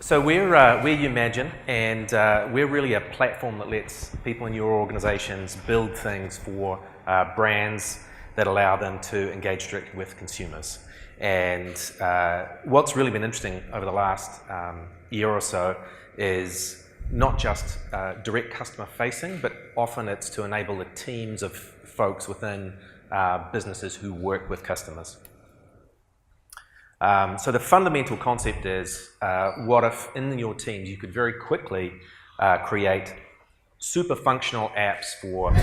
So we're Umajin, and we're really a platform that lets people in your organizations build things for brands that allow them to engage directly with consumers. And what's really been interesting over the last year or so is not just direct customer facing, but often it's to enable the teams of folks within businesses who work with customers. So the fundamental concept is, what if in your teams you could very quickly create super functional apps for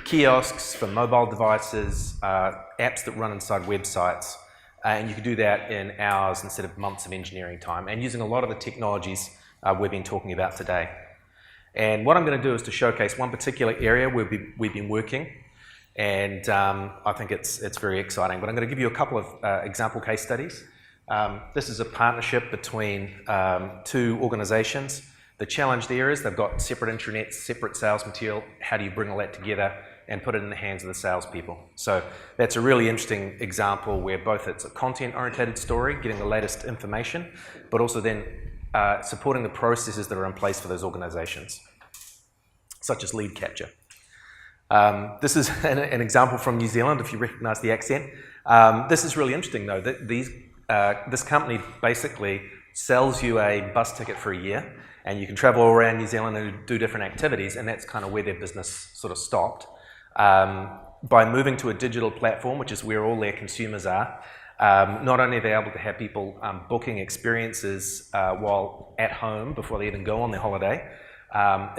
kiosks, for mobile devices, apps that run inside websites, and you could do that in hours instead of months of engineering time, and using a lot of the technologies we've been talking about today. And what I'm going to do is to showcase one particular area where we've been working, and I think it's very exciting. But I'm going to give you a couple of example case studies. This is a partnership between two organizations. The challenge there is they've got separate intranets, separate sales material. How do you bring all that together and put it in the hands of the salespeople? So that's a really interesting example where both it's a content-oriented story, getting the latest information, but also then supporting the processes that are in place for those organizations, such as lead capture. This is an example from New Zealand, if you recognize the accent. This is really interesting, though, that this company basically sells you a bus ticket for a year, and you can travel around New Zealand and do different activities, and that's kind of where their business sort of stopped. By moving to a digital platform, which is where all their consumers are, not only are they able to have people booking experiences while at home before they even go on their holiday,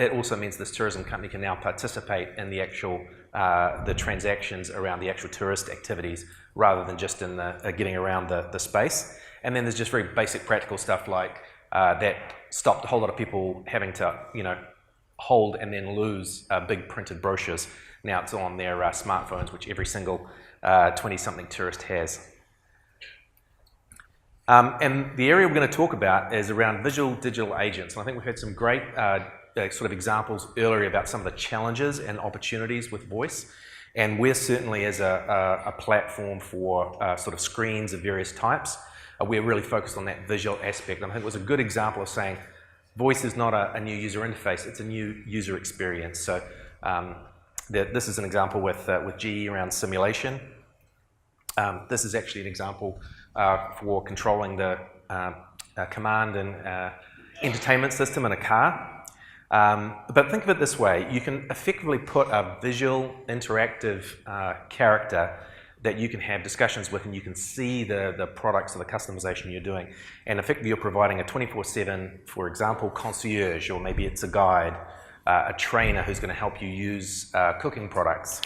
it also means this tourism company can now participate in the actual the transactions around the actual tourist activities, rather than just in the getting around the space. And then there's just very basic practical stuff like that stopped a whole lot of people having to, hold and then lose big printed brochures. Now it's on their smartphones, which every single 20-something tourist has. And the area we're going to talk about is around visual digital agents. And I think we've had some great sort of examples earlier about some of the challenges and opportunities with voice. And we're certainly, as a platform for sort of screens of various types, we're really focused on that visual aspect. And I think it was a good example of saying voice is not a new user interface, it's a new user experience. So this is an example with GE around simulation. This is actually an example for controlling the command and entertainment system in a car. But think of it this way, you can effectively put a visual, interactive character that you can have discussions with, and you can see the products or the customization you're doing. And effectively you're providing a 24/7, for example, concierge, or maybe it's a guide, a trainer who's going to help you use cooking products.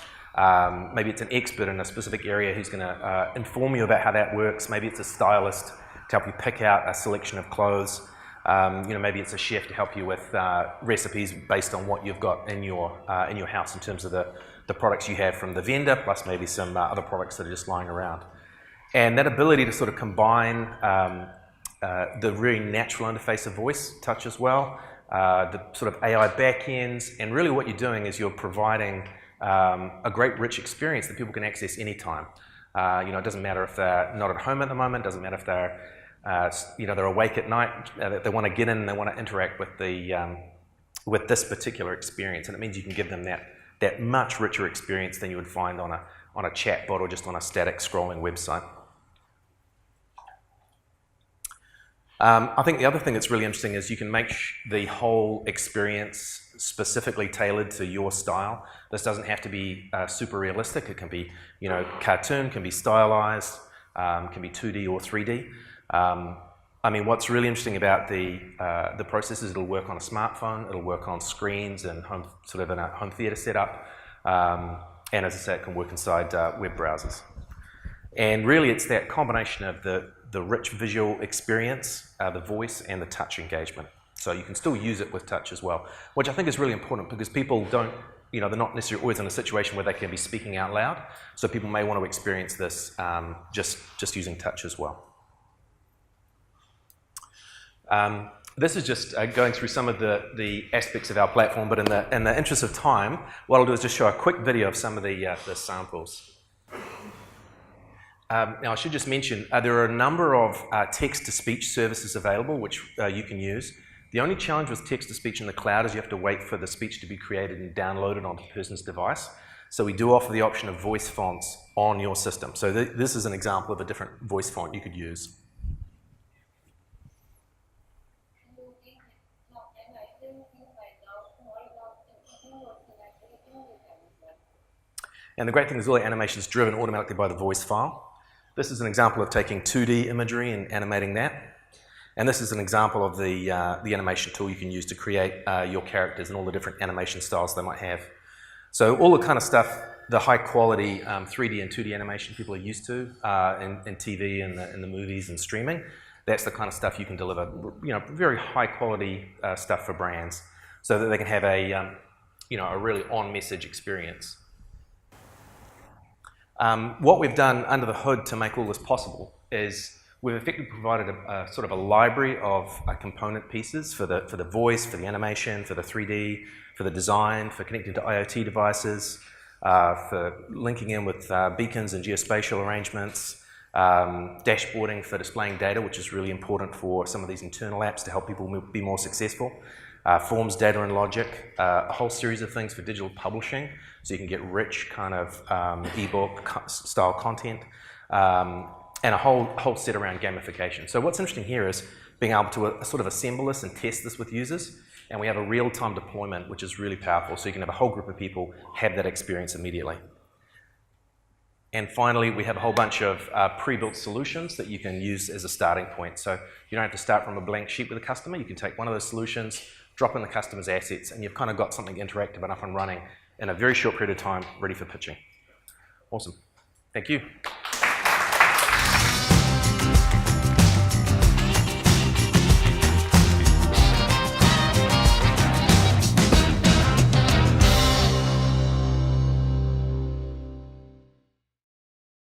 Maybe it's an expert in a specific area who's going to inform you about how that works. Maybe it's a stylist to help you pick out a selection of clothes. Maybe it's a chef to help you with recipes based on what you've got in your house in terms of the products you have from the vendor, plus maybe some other products that are just lying around. And that ability to sort of combine the really natural interface of voice, touch as well, the sort of AI backends, and really what you're doing is you're providing a great rich experience that people can access anytime. It doesn't matter if they're not at home at the moment, doesn't matter if they're they're awake at night, they want to get in and they want to interact with with this particular experience, and it means you can give them that much richer experience than you would find on a chatbot or just on a static scrolling website. I think the other thing that's really interesting is you can make the whole experience specifically tailored to your style. This doesn't have to be super realistic. It can be, cartoon, can be stylized, can be 2D or 3D. What's really interesting about the process is it'll work on a smartphone, it'll work on screens and sort of in a home theater setup, and as I say, it can work inside web browsers. And really, it's that combination of the rich visual experience, the voice, and the touch engagement. So you can still use it with touch as well, which I think is really important because people don't, they're not necessarily always in a situation where they can be speaking out loud. So people may want to experience this just using touch as well. This is just going through some of the aspects of our platform, but in the interest of time, what I'll do is just show a quick video of some of the samples. Now, I should just mention, there are a number of text-to-speech services available which you can use. The only challenge with text-to-speech in the cloud is you have to wait for the speech to be created and downloaded onto the person's device. So we do offer the option of voice fonts on your system. So this is an example of a different voice font you could use. And the great thing is all the animation is driven automatically by the voice file. This is an example of taking 2D imagery and animating that. And this is an example of the animation tool you can use to create your characters and all the different animation styles they might have. So all the kind of stuff, the high quality 3D and 2D animation people are used to in TV and in the movies and streaming, that's the kind of stuff you can deliver, very high quality stuff for brands so that they can have a really on-message experience. What we've done under the hood to make all this possible is we've effectively provided a sort of a library of component pieces for the voice, for the animation, for the 3D, for the design, for connecting to IoT devices, for linking in with beacons and geospatial arrangements, dashboarding for displaying data, which is really important for some of these internal apps to help people be more successful. Forms, data and logic, a whole series of things for digital publishing, so you can get rich kind of ebook style content, and a whole set around gamification. So what's interesting here is being able to sort of assemble this and test this with users, and we have a real-time deployment, which is really powerful, so you can have a whole group of people have that experience immediately. And finally, we have a whole bunch of pre-built solutions that you can use as a starting point. So you don't have to start from a blank sheet with a customer. You can take one of those solutions, drop in the customer's assets, and you've kind of got something interactive and up and running in a very short period of time, ready for pitching. Awesome. Thank you.